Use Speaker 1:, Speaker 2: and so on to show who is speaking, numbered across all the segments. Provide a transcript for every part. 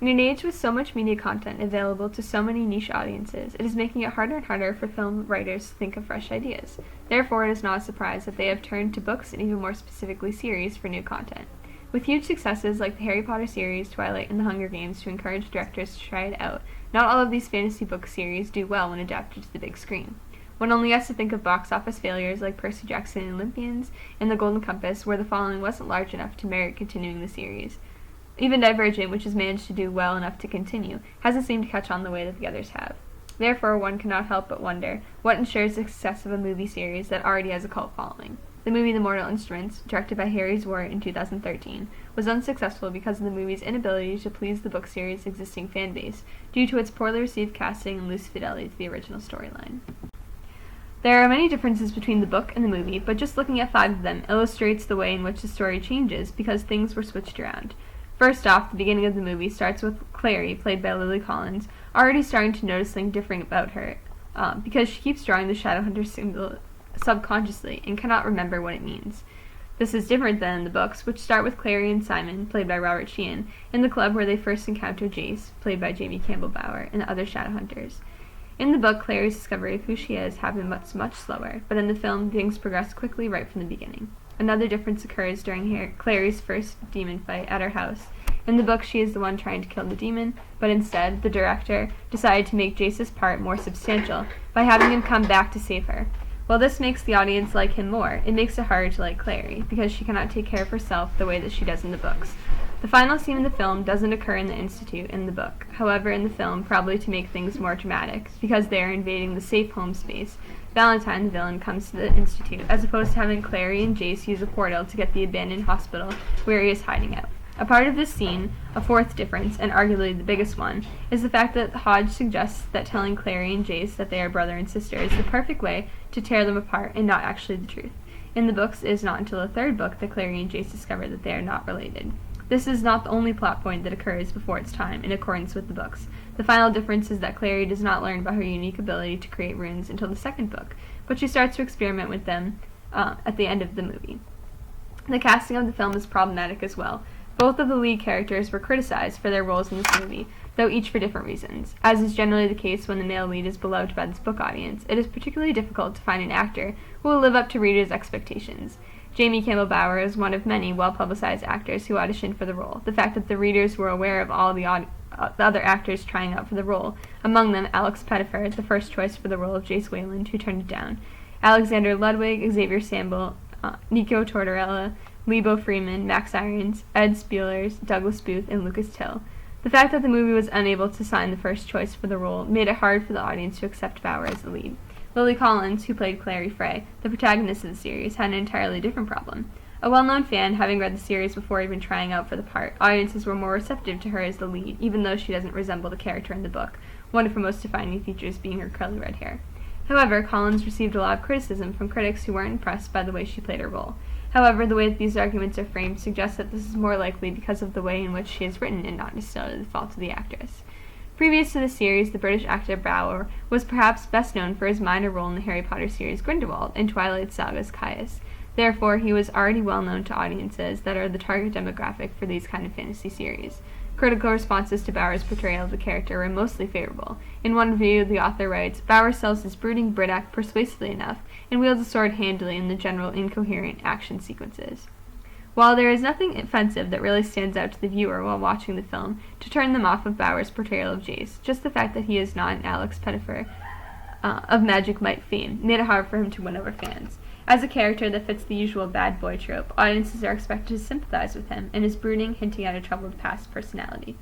Speaker 1: In an age with so much media content available to so many niche audiences, it is making it harder and harder for film writers to think of fresh ideas. Therefore, it is not a surprise that they have turned to books and even more specifically series for new content. With huge successes like the Harry Potter series, Twilight, and the Hunger Games to encourage directors to try it out, not all of these fantasy book series do well when adapted to the big screen. One only has to think of box office failures like Percy Jackson and Olympians and The Golden Compass, where the following wasn't large enough to merit continuing the series. Even Divergent, which has managed to do well enough to continue, hasn't seemed to catch on the way that the others have. Therefore, one cannot help but wonder what ensures the success of a movie series that already has a cult following. The movie The Mortal Instruments, directed by Harry Zwart in 2013, was unsuccessful because of the movie's inability to please the book series' existing fan base due to its poorly received casting and loose fidelity to the original storyline. There are many differences between the book and the movie, but just looking at 5 of them illustrates the way in which the story changes because things were switched around. First off, the beginning of the movie starts with Clary, played by Lily Collins, already starting to notice something different about her, because she keeps drawing the Shadowhunter symbol subconsciously and cannot remember what it means. This is different than in the books, which start with Clary and Simon, played by Robert Sheehan, in the club where they first encounter Jace, played by Jamie Campbell Bower, and the other Shadowhunters. In the book, Clary's discovery of who she is happened much slower, but in the film, things progress quickly right from the beginning. Another difference occurs during Clary's first demon fight at her house. In the book, she is the one trying to kill the demon, but instead, the director decided to make Jace's part more substantial by having him come back to save her. While this makes the audience like him more, it makes it harder to like Clary, because she cannot take care of herself the way that she does in the books. The final scene in the film doesn't occur in the Institute in the book. However, in the film, probably to make things more dramatic, because they are invading the safe home space, Valentine, the villain, comes to the Institute, as opposed to having Clary and Jace use a portal to get the abandoned hospital where he is hiding out. A part of this scene, a fourth difference, and arguably the biggest one, is the fact that Hodge suggests that telling Clary and Jace that they are brother and sister is the perfect way to tear them apart and not actually the truth. In the books, it is not until the 3rd book that Clary and Jace discover that they are not related. This is not the only plot point that occurs before its time, in accordance with the books. The final difference is that Clary does not learn about her unique ability to create runes until the 2nd book, but she starts to experiment with them at the end of the movie. The casting of the film is problematic as well. Both of the lead characters were criticized for their roles in this movie, though each for different reasons. As is generally the case when the male lead is beloved by this book audience, it is particularly difficult to find an actor who will live up to readers' expectations. Jamie Campbell Bower is one of many well-publicized actors who auditioned for the role. The fact that the readers were aware of all the other actors trying out for the role, among them Alex Pettyfer, the first choice for the role of Jace Wayland, who turned it down, Alexander Ludwig, Xavier Samble, Nico Tortorella, Lebo Freeman, Max Irons, Ed Spielers, Douglas Booth, and Lucas Till. The fact that the movie was unable to sign the first choice for the role made it hard for the audience to accept Bower as the lead. Lily Collins, who played Clary Frey, the protagonist of the series, had an entirely different problem. A well-known fan, having read the series before even trying out for the part, audiences were more receptive to her as the lead, even though she doesn't resemble the character in the book, one of her most defining features being her curly red hair. However, Collins received a lot of criticism from critics who weren't impressed by the way she played her role. However, the way that these arguments are framed suggests that this is more likely because of the way in which she is written and not necessarily the fault of the actress. Previous to the series, the British actor Bower was perhaps best known for his minor role in the Harry Potter series Grindelwald and Twilight Saga's Caius. Therefore, he was already well known to audiences that are the target demographic for these kind of fantasy series. Critical responses to Bower's portrayal of the character were mostly favorable. In one review, the author writes, "Bower sells his brooding Brit persuasively enough, and wields a sword handily in the general incoherent action sequences." While there is nothing offensive that really stands out to the viewer while watching the film to turn them off of Bower's portrayal of Jace, just the fact that he is not an Alex Pettyfer of Magic Mike fame made it hard for him to win over fans. As a character that fits the usual bad boy trope, audiences are expected to sympathize with him and his brooding, hinting at a troubled past personality.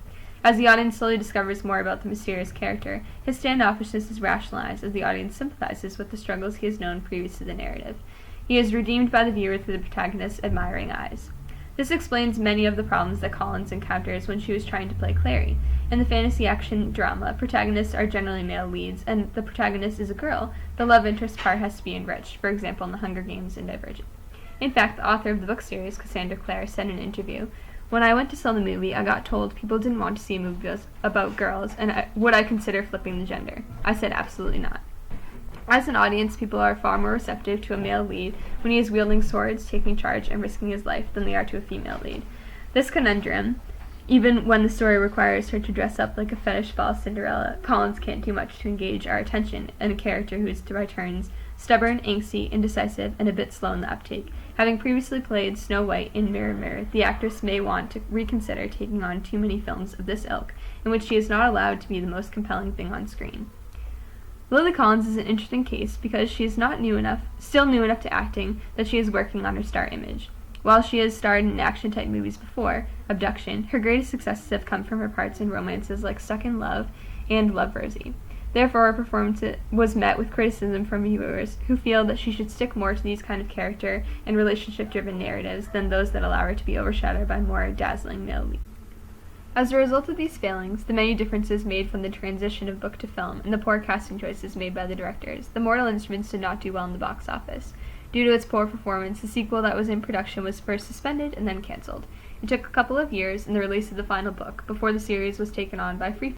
Speaker 1: As the audience slowly discovers more about the mysterious character, his standoffishness is rationalized as the audience sympathizes with the struggles he has known previous to the narrative. He is redeemed by the viewer through the protagonist's admiring eyes. This explains many of the problems that Collins encounters when she was trying to play Clary. In the fantasy action drama, protagonists are generally male leads, and the protagonist is a girl. The love interest part has to be enriched, for example in the Hunger Games and Divergent. In fact, the author of the book series, Cassandra Clare, said in an interview, "When I went to sell the movie, I got told people didn't want to see a movie about girls, and would I consider flipping the gender? I said absolutely not." As an audience, people are far more receptive to a male lead when he is wielding swords, taking charge, and risking his life than they are to a female lead. This conundrum Even when the story requires her to dress up like a fetish ball Cinderella, Collins can't do much to engage our attention in a character who is, by turns, stubborn, angsty, indecisive, and a bit slow in the uptake. Having previously played Snow White in Mirror Mirror, the actress may want to reconsider taking on too many films of this ilk, in which she is not allowed to be the most compelling thing on screen. Lily Collins is an interesting case because she is still new enough to acting that she is working on her star image. While she has starred in action-type movies before Abduction, her greatest successes have come from her parts in romances like Stuck in Love and Love, Rosie. Therefore, her performance was met with criticism from viewers who feel that she should stick more to these kind of character and relationship-driven narratives than those that allow her to be overshadowed by more dazzling male leads. As a result of these failings, the many differences made from the transition of book to film, and the poor casting choices made by the directors, The Mortal Instruments did not do well in the box office. Due to its poor performance, the sequel that was in production was first suspended and then cancelled. It took a couple of years and the release of the final book before the series was taken on by Freeform.